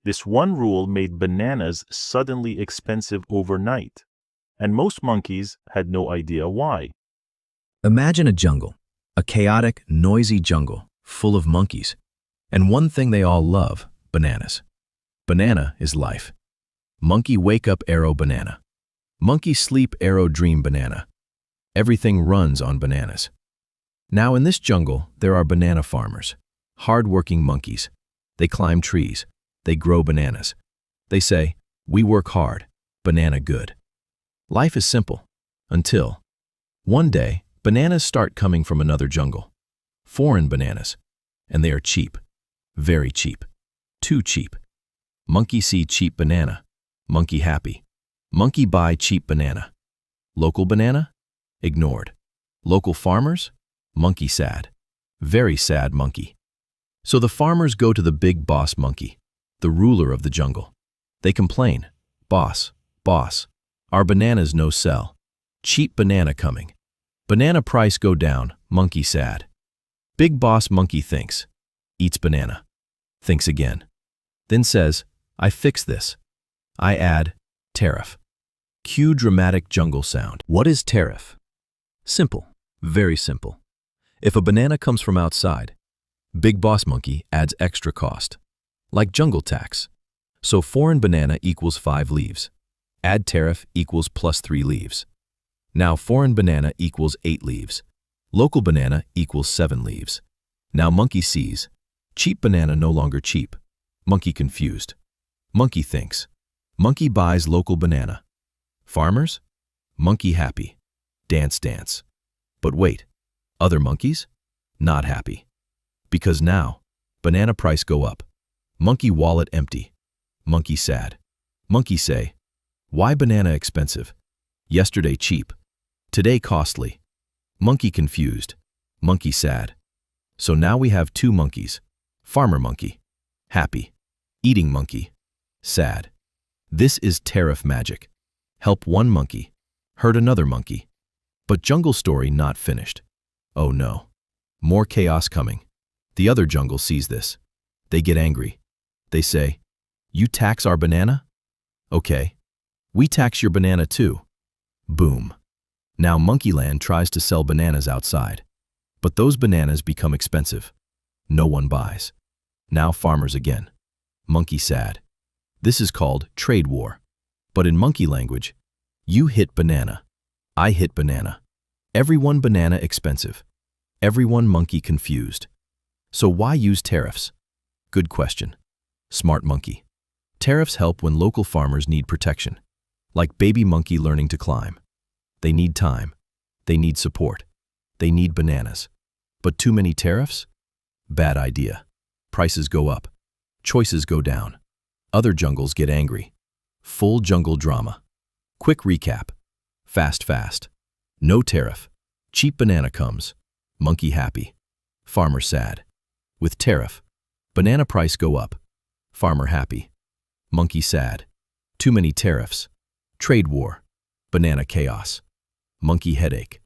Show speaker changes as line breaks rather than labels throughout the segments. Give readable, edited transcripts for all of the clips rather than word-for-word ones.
This one rule made bananas suddenly expensive overnight, and most monkeys had no idea why.
Imagine a jungle, a chaotic, noisy jungle full of monkeys. And one thing they all love, bananas. Banana is life. Monkey wake up arrow banana. Monkey sleep arrow dream banana. Everything runs on bananas. Now in this jungle, there are banana farmers, hard-working monkeys. They climb trees. They grow bananas. They say, "We work hard, banana good." Life is simple, until one day, bananas start coming from another jungle. Foreign bananas, and they are cheap, very cheap, too cheap. Monkey see cheap banana, monkey happy. Monkey buy cheap banana. Local banana? Ignored. Local farmers? Monkey sad. Very sad monkey. So the farmers go to the big boss monkey, the ruler of the jungle. They complain, "Boss, boss, our bananas no sell. Cheap banana coming. Banana price go down, monkey sad." Big boss monkey thinks, eats banana, thinks again, then says, "I fix this. I add tariff." Cue dramatic jungle sound. What is tariff? Simple, very simple. If a banana comes from outside, Big Boss Monkey adds extra cost, like jungle tax. So foreign banana equals 5 leaves. Add tariff equals +3 leaves. Now foreign banana equals 8 leaves. Local banana equals 7 leaves. Now monkey sees, cheap banana no longer cheap. Monkey confused. Monkey thinks. Monkey buys local banana. Farmers? Monkey happy. Dance, dance. But wait, other monkeys? Not happy. Because now, banana price go up. Monkey wallet empty. Monkey sad. Monkey say, "Why banana expensive? Yesterday cheap. Today costly." Monkey confused. Monkey sad. So now we have 2 monkeys. Farmer monkey. Happy. Eating monkey. Sad. This is tariff magic. Help one monkey. Hurt another monkey. But jungle story not finished. Oh no. More chaos coming. The other jungle sees this. They get angry. They say, "You tax our banana? Okay. We tax your banana too." Boom. Now Monkeyland tries to sell bananas outside. But those bananas become expensive. No one buys. Now farmers again. Monkey sad. This is called trade war. But in monkey language, you hit banana. I hit banana. Everyone banana expensive. Everyone monkey confused. So why use tariffs? Good question. Smart monkey. Tariffs help when local farmers need protection. Like baby monkey learning to climb. They need time. They need support. They need bananas. But too many tariffs? Bad idea. Prices go up. Choices go down. Other jungles get angry. Full jungle drama. Quick recap. Fast. No tariff. Cheap banana comes. Monkey happy. Farmer sad. With tariff, banana price go up. Farmer happy. Monkey sad. Too many tariffs. Trade war. Banana chaos. Monkey headache.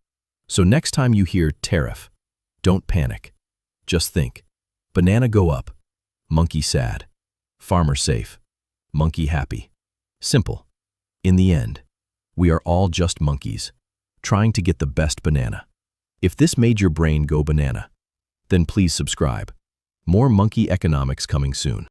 So next time you hear tariff, don't panic. Just think. Banana go up. Monkey sad. Farmer safe. Monkey happy. Simple. In the end, we are all just monkeys, trying to get the best banana. If this made your brain go banana, then please subscribe. More monkey economics coming soon.